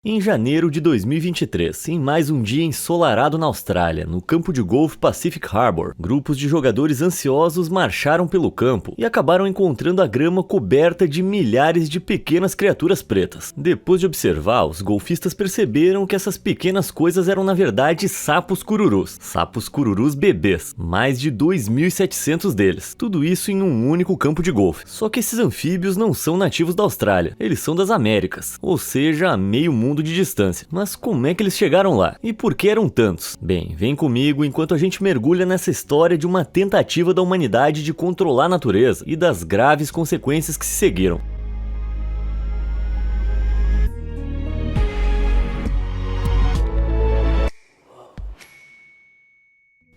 Em janeiro de 2023, em mais um dia ensolarado na Austrália, no campo de golfe Pacific Harbour, grupos de jogadores ansiosos marcharam pelo campo e acabaram encontrando a grama coberta de milhares de pequenas criaturas pretas. Depois de observar, os golfistas perceberam que essas pequenas coisas eram na verdade sapos cururus bebês, mais de 2.700 deles, tudo isso em um único campo de golfe. Só que esses anfíbios não são nativos da Austrália, eles são das Américas, ou seja, a meio mundo de distância. Mas como é que eles chegaram lá? E por que eram tantos? Bem, vem comigo enquanto a gente mergulha nessa história de uma tentativa da humanidade de controlar a natureza e das graves consequências que se seguiram.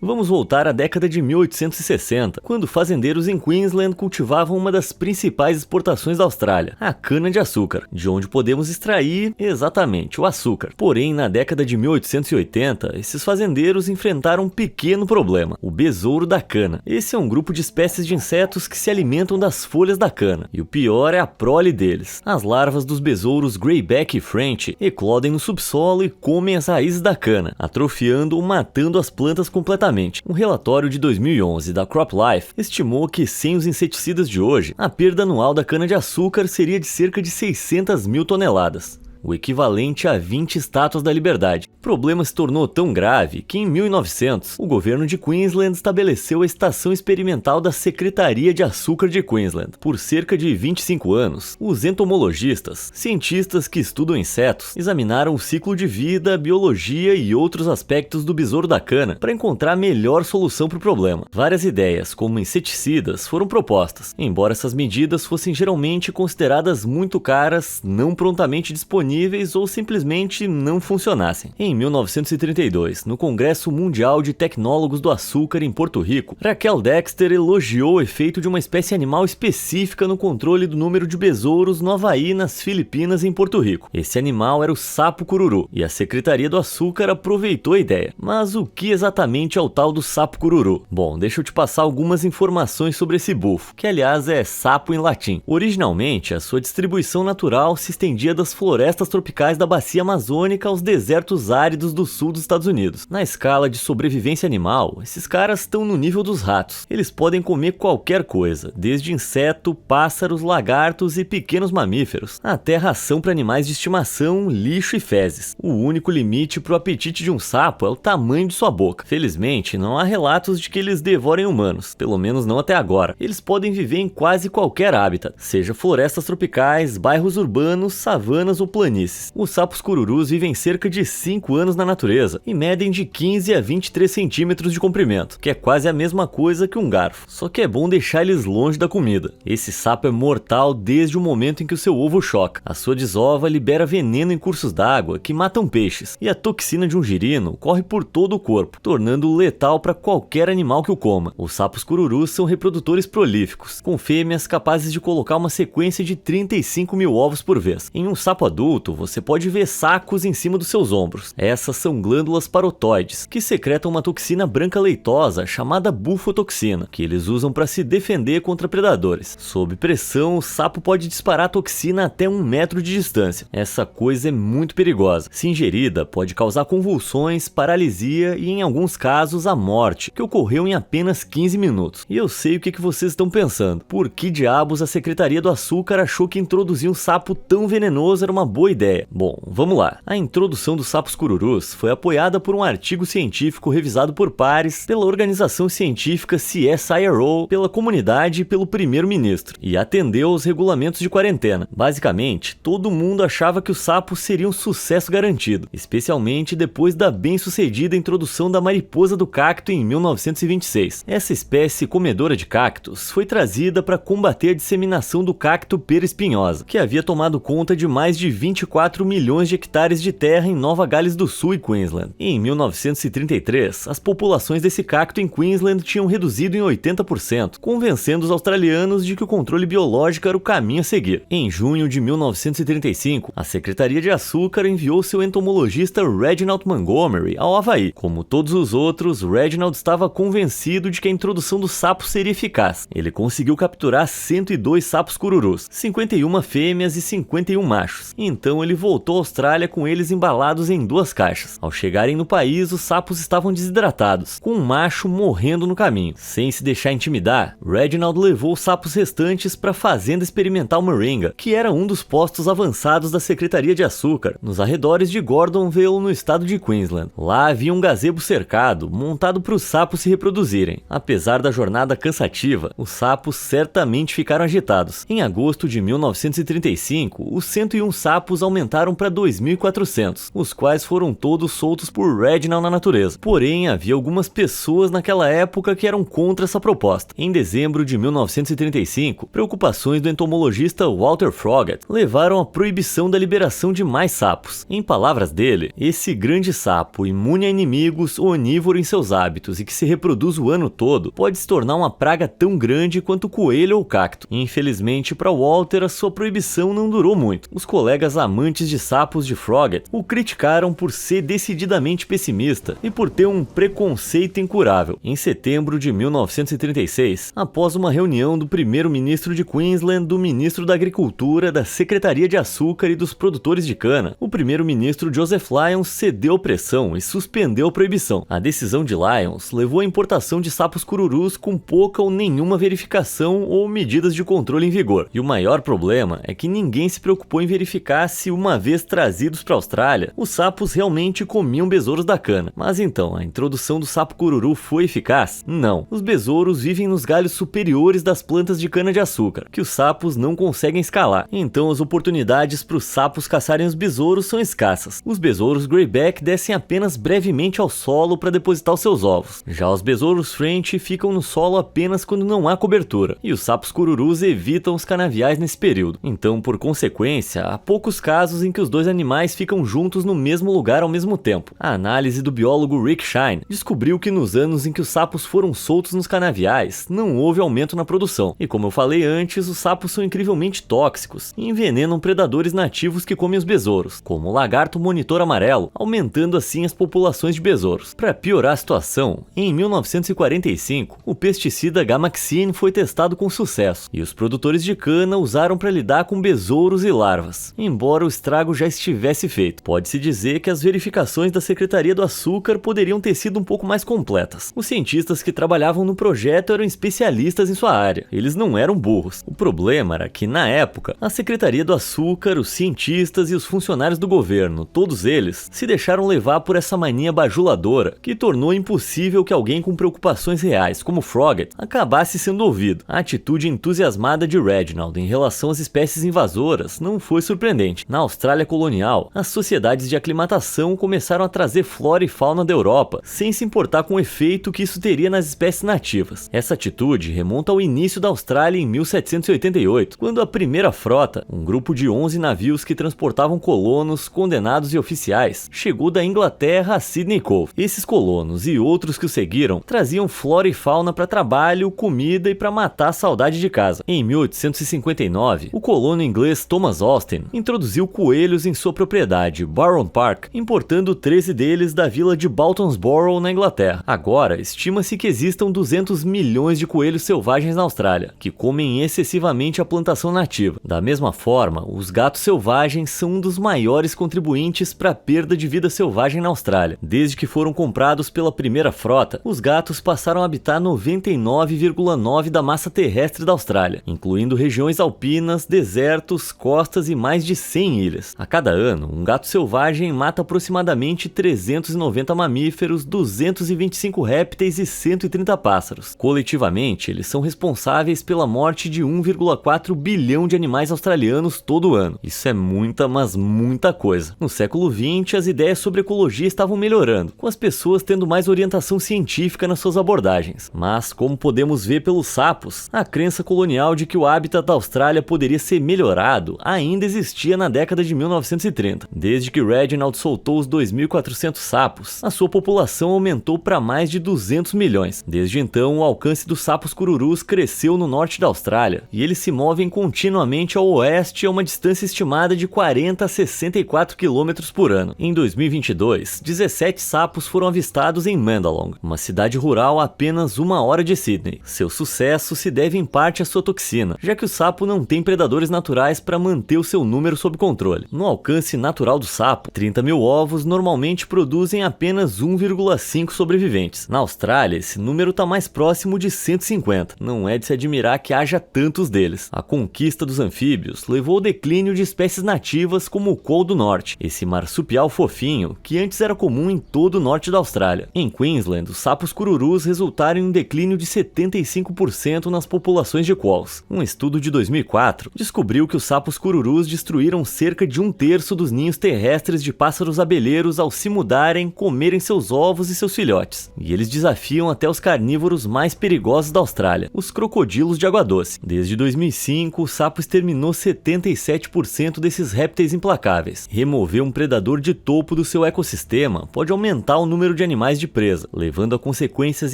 Vamos voltar à década de 1860, quando fazendeiros em Queensland cultivavam uma das principais exportações da Austrália, a cana-de-açúcar, de onde podemos extrair, exatamente, o açúcar. Porém, na década de 1880, esses fazendeiros enfrentaram um pequeno problema, o besouro da cana. Esse é um grupo de espécies de insetos que se alimentam das folhas da cana, e o pior é a prole deles. As larvas dos besouros Greyback e French eclodem no subsolo e comem as raízes da cana, atrofiando ou matando as plantas completamente. Um relatório de 2011 da CropLife estimou que, sem os inseticidas de hoje, a perda anual da cana-de-açúcar seria de cerca de 600 mil toneladas. O equivalente a 20 estátuas da liberdade. O problema se tornou tão grave que em 1900 o governo de Queensland estabeleceu a Estação Experimental da Secretaria de Açúcar de Queensland. Por cerca de 25 anos, os entomologistas, cientistas que estudam insetos, examinaram o ciclo de vida, biologia e outros aspectos do besouro da cana para encontrar a melhor solução para o problema. Várias ideias, como inseticidas, foram propostas, embora essas medidas fossem geralmente consideradas muito caras, não prontamente disponíveis ou simplesmente não funcionassem. Em 1932, no Congresso Mundial de Tecnólogos do Açúcar em Porto Rico, Raquel Dexter elogiou o efeito de uma espécie animal específica no controle do número de besouros no Havaí, nas Filipinas e em Porto Rico. Esse animal era o sapo cururu, e a Secretaria do Açúcar aproveitou a ideia. Mas o que exatamente é o tal do sapo cururu? Bom, deixa eu te passar algumas informações sobre esse bufo, que aliás é sapo em latim. Originalmente, a sua distribuição natural se estendia das florestas tropicais da bacia amazônica aos desertos áridos do sul dos Estados Unidos. Na escala de sobrevivência animal, esses caras estão no nível dos ratos. Eles podem comer qualquer coisa, desde inseto, pássaros, lagartos e pequenos mamíferos, até ração para animais de estimação, lixo e fezes. O único limite para o apetite de um sapo é o tamanho de sua boca. Felizmente, não há relatos de que eles devorem humanos, pelo menos não até agora. Eles podem viver em quase qualquer hábitat, seja florestas tropicais, bairros urbanos, savanas ou planícies. Os sapos cururus vivem cerca de 5 anos na natureza e medem de 15 a 23 centímetros de comprimento, que é quase a mesma coisa que um garfo, só que é bom deixar eles longe da comida. Esse sapo é mortal desde o momento em que o seu ovo choca. A sua desova libera veneno em cursos d'água que matam peixes, e a toxina de um girino corre por todo o corpo, tornando-o letal para qualquer animal que o coma. Os sapos cururus são reprodutores prolíficos, com fêmeas capazes de colocar uma sequência de 35 mil ovos por vez. Em um sapo adulto, você pode ver sacos em cima dos seus ombros. Essas são glândulas parotoides, que secretam uma toxina branca leitosa chamada bufotoxina, que eles usam para se defender contra predadores. Sob pressão, o sapo pode disparar a toxina até 1 metro de distância. Essa coisa é muito perigosa. Se ingerida, pode causar convulsões, paralisia e, em alguns casos, a morte, que ocorreu em apenas 15 minutos. E eu sei o que vocês estão pensando. Por que diabos a Secretaria do Açúcar achou que introduzir um sapo tão venenoso era uma boa ideia? Bom, vamos lá. A introdução dos sapos cururus foi apoiada por um artigo científico revisado por pares, pela organização científica CSIRO, pela comunidade e pelo primeiro-ministro, e atendeu aos regulamentos de quarentena. Basicamente, todo mundo achava que os sapos seriam um sucesso garantido, especialmente depois da bem-sucedida introdução da mariposa do cacto em 1926. Essa espécie comedora de cactos foi trazida para combater a disseminação do cacto pera espinhosa, que havia tomado conta de mais de 24 milhões de hectares de terra em Nova Gales do Sul e Queensland. Em 1933, as populações desse cacto em Queensland tinham reduzido em 80%, convencendo os australianos de que o controle biológico era o caminho a seguir. Em junho de 1935, a Secretaria de Açúcar enviou seu entomologista Reginald Montgomery ao Havaí. Como todos os outros, Reginald estava convencido de que a introdução do sapo seria eficaz. Ele conseguiu capturar 102 sapos cururus, 51 fêmeas e 51 machos. Em então ele voltou à Austrália com eles embalados em 2 caixas. Ao chegarem no país, os sapos estavam desidratados, com um macho morrendo no caminho. Sem se deixar intimidar, Reginald levou os sapos restantes para a Fazenda Experimental Moringa, que era um dos postos avançados da Secretaria de Açúcar, nos arredores de Gordonville, no estado de Queensland. Lá havia um gazebo cercado, montado para os sapos se reproduzirem. Apesar da jornada cansativa, os sapos certamente ficaram agitados. Em agosto de 1935, os 101 sapos aumentaram para 2.400, os quais foram todos soltos por Reginald na natureza. Porém, havia algumas pessoas naquela época que eram contra essa proposta. Em dezembro de 1935, preocupações do entomologista Walter Froggatt levaram à proibição da liberação de mais sapos. Em palavras dele, esse grande sapo, imune a inimigos, onívoro em seus hábitos e que se reproduz o ano todo, pode se tornar uma praga tão grande quanto o coelho ou o cacto. Infelizmente, para Walter, a sua proibição não durou muito. Os colegas amantes de sapos de Froggatt o criticaram por ser decididamente pessimista e por ter um preconceito incurável. Em setembro de 1936, após uma reunião do primeiro-ministro de Queensland, do ministro da Agricultura, da Secretaria de Açúcar e dos produtores de cana, o primeiro-ministro Joseph Lyons cedeu à pressão e suspendeu a proibição. A decisão de Lyons levou à importação de sapos cururus com pouca ou nenhuma verificação ou medidas de controle em vigor. E o maior problema é que ninguém se preocupou em verificar se, uma vez trazidos para a Austrália, os sapos realmente comiam besouros da cana. Mas então, a introdução do sapo cururu foi eficaz? Não. Os besouros vivem nos galhos superiores das plantas de cana-de-açúcar, que os sapos não conseguem escalar. Então, as oportunidades para os sapos caçarem os besouros são escassas. Os besouros greyback descem apenas brevemente ao solo para depositar os seus ovos. Já os besouros French ficam no solo apenas quando não há cobertura, e os sapos cururus evitam os canaviais nesse período. Então, por consequência, há poucos casos em que os dois animais ficam juntos no mesmo lugar ao mesmo tempo. A análise do biólogo Rick Shine descobriu que nos anos em que os sapos foram soltos nos canaviais, não houve aumento na produção. E como eu falei antes, os sapos são incrivelmente tóxicos e envenenam predadores nativos que comem os besouros, como o lagarto monitor amarelo, aumentando assim as populações de besouros. Para piorar a situação, em 1945, o pesticida Gamaxine foi testado com sucesso, e os produtores de cana usaram para lidar com besouros e larvas. Embora o estrago já estivesse feito, pode-se dizer que as verificações da Secretaria do Açúcar poderiam ter sido um pouco mais completas. Os cientistas que trabalhavam no projeto eram especialistas em sua área, eles não eram burros. O problema era que, na época, a Secretaria do Açúcar, os cientistas e os funcionários do governo, todos eles, se deixaram levar por essa mania bajuladora que tornou impossível que alguém com preocupações reais, como Froggatt, acabasse sendo ouvido. A atitude entusiasmada de Reginald em relação às espécies invasoras não foi surpreendente. Na Austrália colonial, as sociedades de aclimatação começaram a trazer flora e fauna da Europa, sem se importar com o efeito que isso teria nas espécies nativas. Essa atitude remonta ao início da Austrália em 1788, quando a primeira frota, um grupo de 11 navios que transportavam colonos, condenados e oficiais, chegou da Inglaterra a Sydney Cove. Esses colonos e outros que o seguiram traziam flora e fauna para trabalho, comida e para matar a saudade de casa. Em 1859, o colono inglês Thomas Austin introduziu coelhos em sua propriedade, Barron Park, importando 13 deles da vila de Baltonsborough, na Inglaterra. Agora, estima-se que existam 200 milhões de coelhos selvagens na Austrália, que comem excessivamente a plantação nativa. Da mesma forma, os gatos selvagens são um dos maiores contribuintes para a perda de vida selvagem na Austrália. Desde que foram comprados pela primeira frota, os gatos passaram a habitar 99,9% da massa terrestre da Austrália, incluindo regiões alpinas, desertos, costas e mais de 100 ilhas. A cada ano, um gato selvagem mata aproximadamente 390 mamíferos, 225 répteis e 130 pássaros. Coletivamente, eles são responsáveis pela morte de 1,4 bilhão de animais australianos todo ano. Isso é muita, mas muita coisa. No século XX, as ideias sobre ecologia estavam melhorando, com as pessoas tendo mais orientação científica nas suas abordagens. Mas, como podemos ver pelos sapos, a crença colonial de que o hábitat da Austrália poderia ser melhorado ainda existia na década de 1930. Desde que Reginald soltou os 2.400 sapos, a sua população aumentou para mais de 200 milhões. Desde então, o alcance dos sapos cururus cresceu no norte da Austrália, e eles se movem continuamente ao oeste a uma distância estimada de 40 a 64 km por ano. Em 2022, 17 sapos foram avistados em Mandalong, uma cidade rural a apenas 1 hora de Sydney. Seu sucesso se deve em parte à sua toxina, já que o sapo não tem predadores naturais para manter o seu número sob sob controle. No alcance natural do sapo, 30 mil ovos normalmente produzem apenas 1,5 sobreviventes. Na Austrália, esse número está mais próximo de 150. Não é de se admirar que haja tantos deles. A conquista dos anfíbios levou ao declínio de espécies nativas como o col do norte, esse marsupial fofinho que antes era comum em todo o norte da Austrália. Em Queensland, os sapos cururus resultaram em um declínio de 75% nas populações de quolls. Um estudo de 2004 descobriu que os sapos cururus destruíram cerca de 1/3 dos ninhos terrestres de pássaros abelheiros ao se mudarem, comerem seus ovos e seus filhotes. E eles desafiam até os carnívoros mais perigosos da Austrália, os crocodilos de água doce. Desde 2005, o sapo exterminou 77% desses répteis implacáveis. Remover um predador de topo do seu ecossistema pode aumentar o número de animais de presa, levando a consequências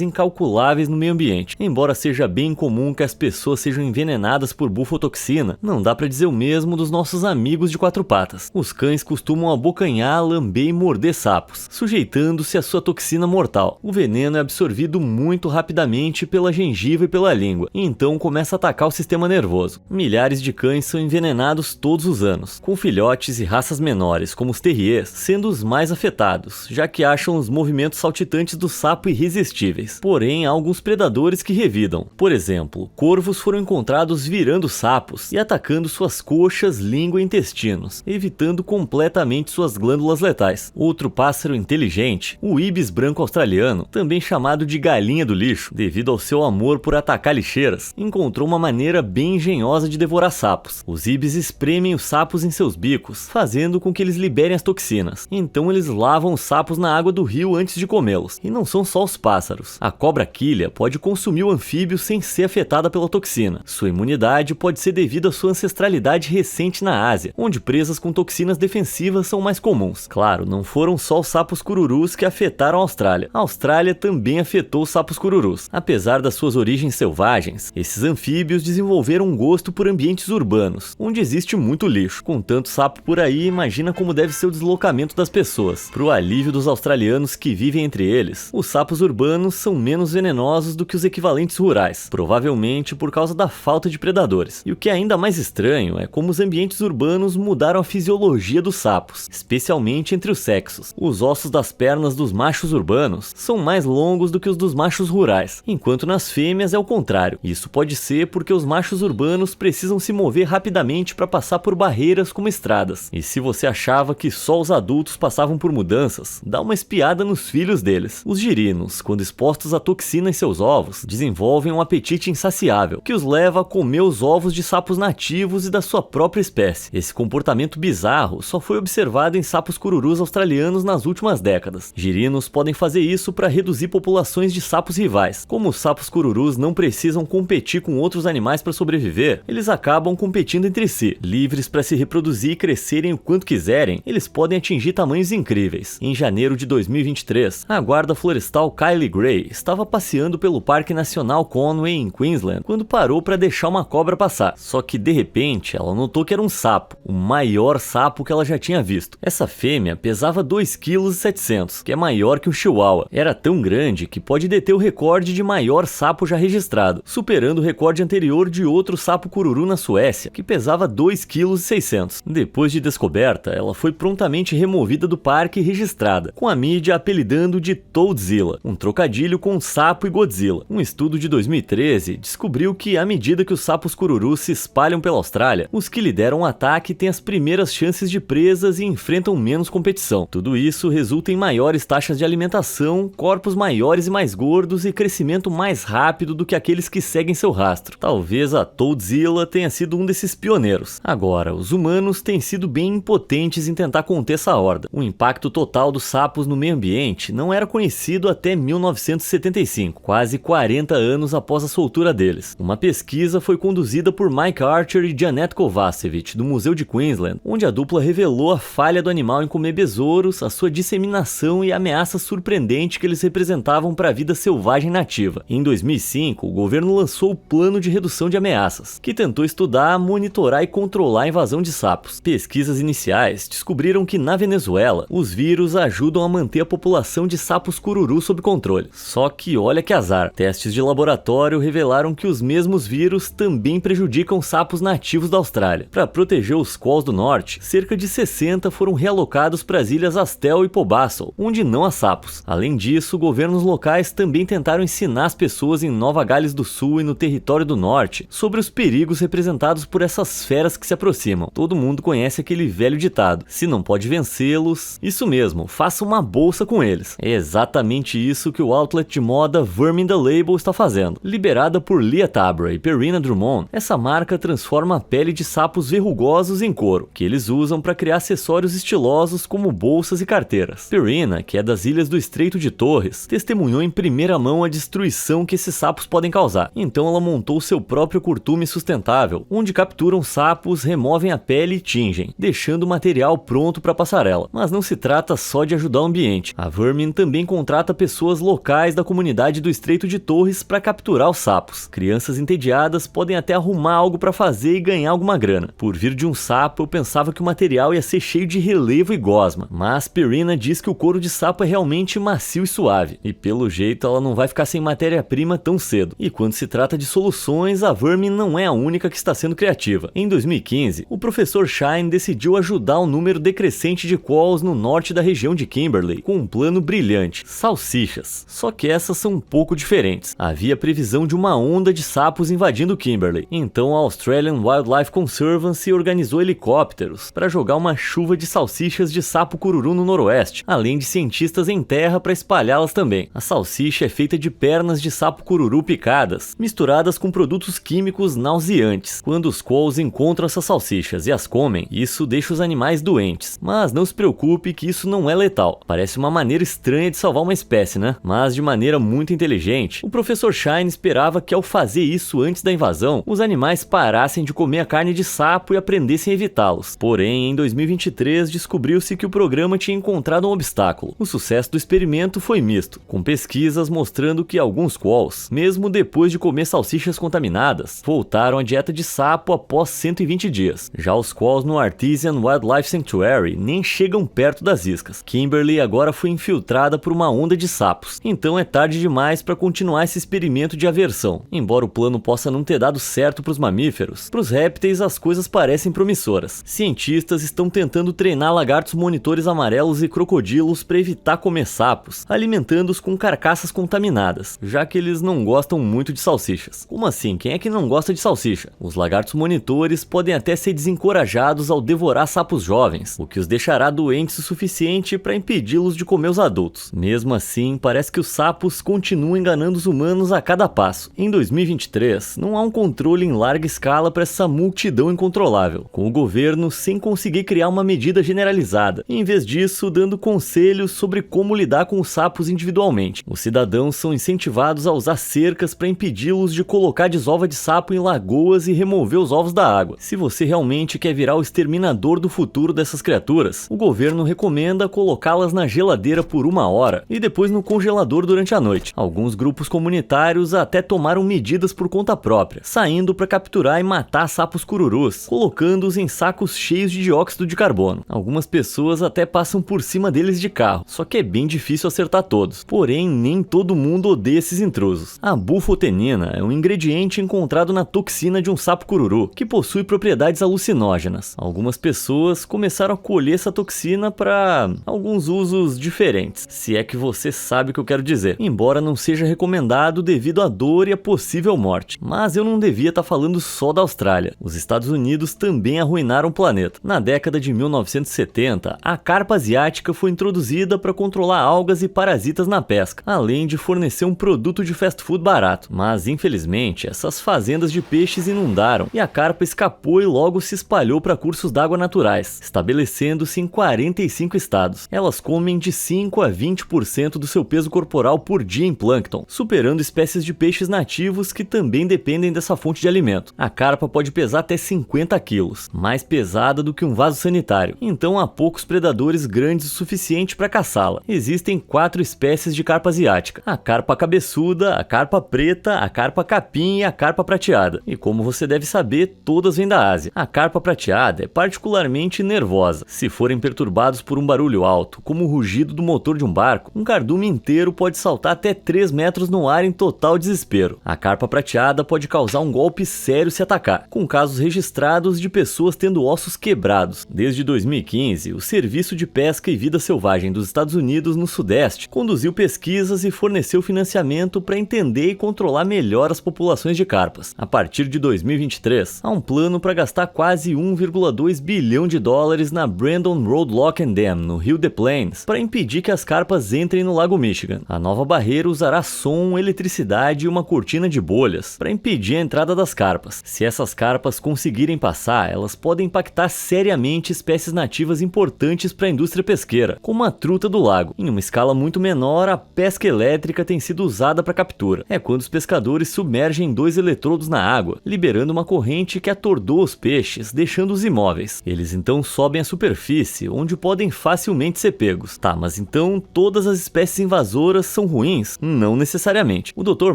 incalculáveis no meio ambiente. Embora seja bem comum que as pessoas sejam envenenadas por bufotoxina, não dá pra dizer o mesmo dos nossos amigos de quatro patas. Os cães costumam abocanhar, lamber e morder sapos, sujeitando-se à sua toxina mortal. O veneno é absorvido muito rapidamente pela gengiva e pela língua, e então começa a atacar o sistema nervoso. Milhares de cães são envenenados todos os anos, com filhotes e raças menores, como os terriers, sendo os mais afetados, já que acham os movimentos saltitantes do sapo irresistíveis. Porém, há alguns predadores que revidam. Por exemplo, corvos foram encontrados virando sapos e atacando suas coxas, língua e intestinos, evitando completamente suas glândulas letais. Outro pássaro inteligente, o ibis branco australiano, também chamado de galinha do lixo, devido ao seu amor por atacar lixeiras, encontrou uma maneira bem engenhosa de devorar sapos. Os ibis espremem os sapos em seus bicos, fazendo com que eles liberem as toxinas. Então eles lavam os sapos na água do rio antes de comê-los. E não são só os pássaros. A cobra-quilha pode consumir o anfíbio sem ser afetada pela toxina. Sua imunidade pode ser devido à sua ancestralidade recente na Ásia, onde presas com toxinas defensivas são mais comuns. Claro, não foram só os sapos cururus que afetaram a Austrália. A Austrália também afetou os sapos cururus. Apesar das suas origens selvagens, esses anfíbios desenvolveram um gosto por ambientes urbanos, onde existe muito lixo. Com tanto sapo por aí, imagina como deve ser o deslocamento das pessoas. Para o alívio dos australianos que vivem entre eles, os sapos urbanos são menos venenosos do que os equivalentes rurais, provavelmente por causa da falta de predadores. E o que é ainda mais estranho é como os ambientes urbanos mudaram a fisiologia dos sapos, especialmente entre os sexos. Os ossos das pernas dos machos urbanos são mais longos do que os dos machos rurais, enquanto nas fêmeas é o contrário. Isso pode ser porque os machos urbanos precisam se mover rapidamente para passar por barreiras como estradas. E se você achava que só os adultos passavam por mudanças, dá uma espiada nos filhos deles. Os girinos, quando expostos à toxina em seus ovos, desenvolvem um apetite insaciável, que os leva a comer os ovos de sapos nativos e da sua própria espécie. Esse comportamento bizarro só foi observado em sapos cururus australianos nas últimas décadas. Girinos podem fazer isso para reduzir populações de sapos rivais. Como os sapos cururus não precisam competir com outros animais para sobreviver, eles acabam competindo entre si. Livres para se reproduzir e crescerem o quanto quiserem, eles podem atingir tamanhos incríveis. Em janeiro de 2023, a guarda florestal Kylie Gray estava passeando pelo Parque Nacional Conway em Queensland quando parou para deixar uma cobra passar. Só que de repente ela notou que era um sapo, o maior sapo que ela já tinha visto. Essa fêmea pesava 2,7 kg, que é maior que um chihuahua. Era tão grande que pode deter o recorde de maior sapo já registrado, superando o recorde anterior de outro sapo cururu na Suécia, que pesava 2,6 kg. Depois de descoberta, ela foi prontamente removida do parque e registrada, com a mídia apelidando de Toadzilla, um trocadilho com sapo e Godzilla. Um estudo de 2013 descobriu que, à medida que os sapos cururus se espalham pela Austrália, os que lideram o ataque têm as primeiras chances de presas e enfrentam menos competição. Tudo isso resulta em maiores taxas de alimentação, corpos maiores e mais gordos e crescimento mais rápido do que aqueles que seguem seu rastro. Talvez a Toadzilla tenha sido um desses pioneiros. Agora, os humanos têm sido bem impotentes em tentar conter essa horda. O impacto total dos sapos no meio ambiente não era conhecido até 1975, quase 40 anos após a soltura deles. Uma pesquisa foi conduzida por Mike Archer e Janet Kovacevic, do Museu de Queensland, onde a dupla revelou a falha do animal em comer besouros, a sua disseminação e a ameaça surpreendente que eles representavam para a vida selvagem nativa. Em 2005, o governo lançou o Plano de Redução de Ameaças, que tentou estudar, monitorar e controlar a invasão de sapos. Pesquisas iniciais descobriram que na Venezuela, os vírus ajudam a manter a população de sapos cururu sob controle. Só que olha que azar, testes de laboratório revelaram que os mesmos vírus também prejudicam sapos nativos da Austrália. Para proteger os os Squalls do norte, cerca de 60 foram realocados para as ilhas Astel e Pobassel, onde não há sapos. Além disso, governos locais também tentaram ensinar as pessoas em Nova Gales do Sul e no Território do Norte sobre os perigos representados por essas feras que se aproximam. Todo mundo conhece aquele velho ditado: se não pode vencê-los, isso mesmo, faça uma bolsa com eles. É exatamente isso que o outlet de moda Vermin the Label está fazendo. Liberada por Leah Tabra e Perrina Drummond, essa marca transforma a pele de sapos verrugosos em couro, que eles usam para criar acessórios estilosos como bolsas e carteiras. Perrina, que é das ilhas do Estreito de Torres, testemunhou em primeira mão a destruição que esses sapos podem causar. Então ela montou seu próprio curtume sustentável, onde capturam sapos, removem a pele e tingem, deixando o material pronto para passarela. Mas não se trata só de ajudar o ambiente. A Vermin também contrata pessoas locais da comunidade do Estreito de Torres para capturar os sapos. Crianças entediadas podem até arrumar algo para fazer e ganhar alguma grana. Por vir de um sapo, eu pensava que o material ia ser cheio de relevo e gosma, mas Perrina diz que o couro de sapo é realmente macio e suave, e pelo jeito ela não vai ficar sem matéria-prima tão cedo. E quando se trata de soluções, a Vermin não é a única que está sendo criativa. Em 2015, o professor Shine decidiu ajudar o número decrescente de qualls no norte da região de Kimberley com um plano brilhante: salsichas. Só que essas são um pouco diferentes. Havia previsão de uma onda de sapos invadindo Kimberley, então a Australian Wildlife Conservancy organizou helicópteros para jogar uma chuva de salsichas de sapo cururu no noroeste, além de cientistas em terra para espalhá-las também. A salsicha é feita de pernas de sapo cururu picadas, misturadas com produtos químicos nauseantes. Quando os qualls encontram essas salsichas e as comem, isso deixa os animais doentes. Mas não se preocupe que isso não é letal. Parece uma maneira estranha de salvar uma espécie, né? Mas de maneira muito inteligente, o professor Shine esperava que ao fazer isso antes da invasão, os animais parassem de comer a carne de sapo e aprendessem a evitá-los. Porém, em 2023, descobriu-se que o programa tinha encontrado um obstáculo. O sucesso do experimento foi misto, com pesquisas mostrando que alguns qualls, mesmo depois de comer salsichas contaminadas, voltaram à dieta de sapo após 120 dias. Já os qualls no Artesian Wildlife Sanctuary nem chegam perto das iscas. Kimberley agora foi infiltrada por uma onda de sapos, então é tarde demais para continuar esse experimento de aversão. Embora o plano possa não ter dado certo para os mamíferos, para os répteis as coisas parecem promissoras. Cientistas estão tentando treinar lagartos monitores amarelos e crocodilos para evitar comer sapos, alimentando-os com carcaças contaminadas, já que eles não gostam muito de salsichas. Como assim? Quem é que não gosta de salsicha? Os lagartos monitores podem até ser desencorajados ao devorar sapos jovens, o que os deixará doentes o suficiente para impedi-los de comer os adultos. Mesmo assim, parece que os sapos continuam enganando os humanos a cada passo. Em 2023, não há um controle em larga escala para essa multidão incontrolável, com o governo sem conseguir criar uma medida generalizada, e, em vez disso, dando conselhos sobre como lidar com os sapos individualmente. Os cidadãos são incentivados a usar cercas para impedi-los de colocar desova de sapo em lagoas e remover os ovos da água. Se você realmente quer virar o exterminador do futuro dessas criaturas, o governo recomenda colocá-las na geladeira por 1 hora e depois no congelador durante a noite. Alguns grupos comunitários até tomaram medidas por conta própria, saindo para capturar e matar sapos cururus, colocando-os em sacos cheios de dióxido de carbono. Algumas pessoas até passam por cima deles de carro, só que é bem difícil acertar todos. Porém, nem todo mundo odeia esses intrusos. A bufotenina é um ingrediente encontrado na toxina de um sapo cururu, que possui propriedades alucinógenas. Algumas pessoas começaram a colher essa toxina para alguns usos diferentes, se é que você sabe o que eu quero dizer, embora não seja recomendado devido à dor e à possível morte. Mas eu não devia estar falando só da Austrália. Os Estados Unidos também arruinaram o planeta. Na década de 1970, a carpa asiática foi introduzida para controlar algas e parasitas na pesca, além de fornecer um produto de fast food barato. Mas infelizmente, essas fazendas de peixes inundaram e a carpa escapou e logo se espalhou para cursos d'água naturais, estabelecendo-se em 45 estados. Elas comem de 5 a 20% do seu peso corporal por dia em plâncton, superando espécies de peixes nativos que também dependem dessa fonte de alimento. A carpa pode pesar até 50 quilos, mais pesada do que um vaso sanitário, então há poucos predadores grandes o suficiente para caçá-la. Existem 4 espécies de carpa asiática: a carpa cabeçuda, a carpa preta, a carpa capim e a carpa prateada. E como você deve saber, todas vêm da Ásia. A carpa prateada é particularmente nervosa. Se forem perturbados por um barulho alto, como o rugido do motor de um barco, um cardume inteiro pode saltar até 3 metros no ar em total desespero. A carpa prateada pode causar um golpe sério se atacar, com casos registrados de pessoas pessoas tendo ossos quebrados. Desde 2015, o Serviço de Pesca e Vida Selvagem dos Estados Unidos no Sudeste conduziu pesquisas e forneceu financiamento para entender e controlar melhor as populações de carpas. A partir de 2023, há um plano para gastar quase 1,2 bilhão de dólares na Brandon Road Lock and Dam, no Rio Des Plaines, para impedir que as carpas entrem no Lago Michigan. A nova barreira usará som, eletricidade e uma cortina de bolhas para impedir a entrada das carpas. Se essas carpas conseguirem passar, elas podem impactar seriamente espécies nativas importantes para a indústria pesqueira, como a truta do lago. Em uma escala muito menor, a pesca elétrica tem sido usada para captura. É quando os pescadores submergem 2 eletrodos na água, liberando uma corrente que atordoa os peixes, deixando-os imóveis. Eles então sobem à superfície, onde podem facilmente ser pegos. Tá, mas então todas as espécies invasoras são ruins? Não necessariamente. O Dr.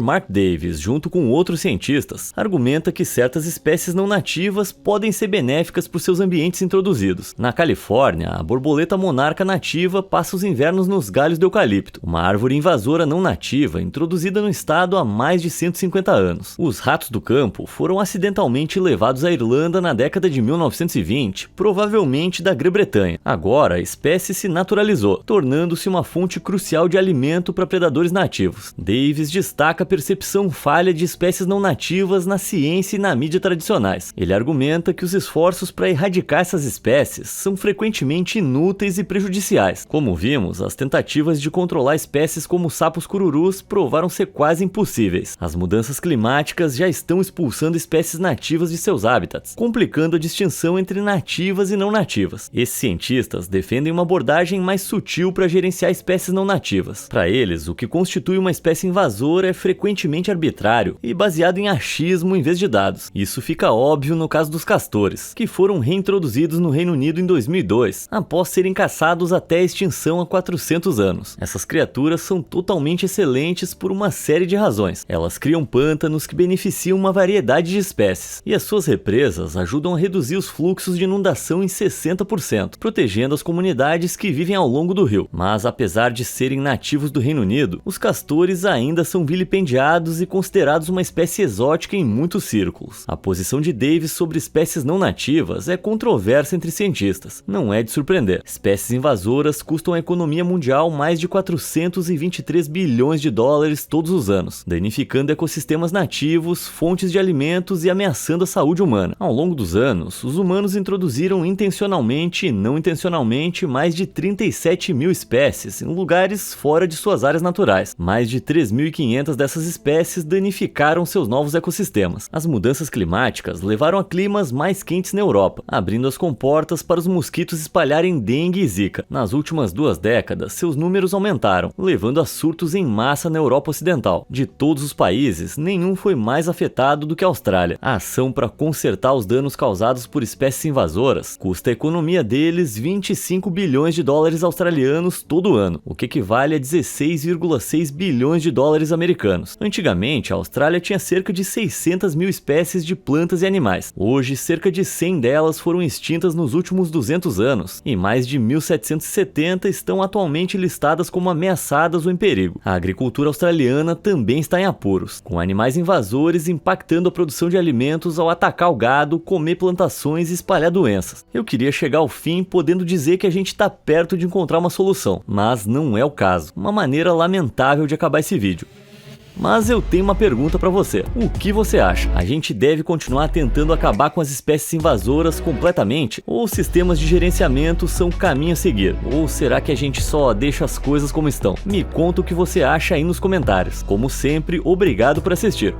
Mark Davis, junto com outros cientistas, argumenta que certas espécies não nativas podem ser benéficas para os seus ambientes introduzidos. Na Califórnia, a borboleta monarca nativa passa os invernos nos galhos do eucalipto, uma árvore invasora não nativa introduzida no estado há mais de 150 anos. Os ratos do campo foram acidentalmente levados à Irlanda na década de 1920, provavelmente da Grã-Bretanha. Agora, a espécie se naturalizou, tornando-se uma fonte crucial de alimento para predadores nativos. Davis destaca a percepção falha de espécies não nativas na ciência e na mídia tradicionais. Ele argumenta que os esforços para erradicar essas espécies são frequentemente inúteis e prejudiciais. Como vimos, as tentativas de controlar espécies como sapos cururus provaram ser quase impossíveis. As mudanças climáticas já estão expulsando espécies nativas de seus hábitats, complicando a distinção entre nativas e não nativas. Esses cientistas defendem uma abordagem mais sutil para gerenciar espécies não nativas. Para eles, o que constitui uma espécie invasora é frequentemente arbitrário e baseado em achismo em vez de dados. Isso fica óbvio no caso dos castores, que foram reintroduzidos no Reino Unido em 2002, após serem caçados até a extinção há 400 anos. Essas criaturas são totalmente excelentes por uma série de razões. Elas criam pântanos que beneficiam uma variedade de espécies, e as suas represas ajudam a reduzir os fluxos de inundação em 60%, protegendo as comunidades que vivem ao longo do rio. Mas apesar de serem nativos do Reino Unido, os castores ainda são vilipendiados e considerados uma espécie exótica em muitos círculos. A posição de Davis sobre espécies não nativas é controversa entre cientistas. Não é de surpreender. Espécies invasoras custam à economia mundial mais de 423 bilhões de dólares todos os anos, danificando ecossistemas nativos, fontes de alimentos e ameaçando a saúde humana. Ao longo dos anos, os humanos introduziram intencionalmente e não intencionalmente mais de 37 mil espécies em lugares fora de suas áreas naturais. Mais de 3.500 dessas espécies danificaram seus novos ecossistemas. As mudanças climáticas levaram a climas mais quentes na Europa, abrindo as comportas para os mosquitos espalharem dengue e zika. Nas últimas 2 décadas, seus números aumentaram, levando a surtos em massa na Europa Ocidental. De todos os países, nenhum foi mais afetado do que a Austrália. A ação para consertar os danos causados por espécies invasoras custa a economia deles 25 bilhões de dólares australianos todo ano, o que equivale a 16,6 bilhões de dólares americanos. Antigamente, a Austrália tinha cerca de 600 mil espécies de plantas e animais. Hoje, cerca de 100 delas foram extintas nos últimos 200 anos, e mais de 1.770 estão atualmente listadas como ameaçadas ou em perigo. A agricultura australiana também está em apuros, com animais invasores impactando a produção de alimentos ao atacar o gado, comer plantações e espalhar doenças. Eu queria chegar ao fim podendo dizer que a gente está perto de encontrar uma solução, mas não é o caso. Uma maneira lamentável de acabar esse vídeo. Mas eu tenho uma pergunta para você. O que você acha? A gente deve continuar tentando acabar com as espécies invasoras completamente? Ou sistemas de gerenciamento são o caminho a seguir? Ou será que a gente só deixa as coisas como estão? Me conta o que você acha aí nos comentários. Como sempre, obrigado por assistir.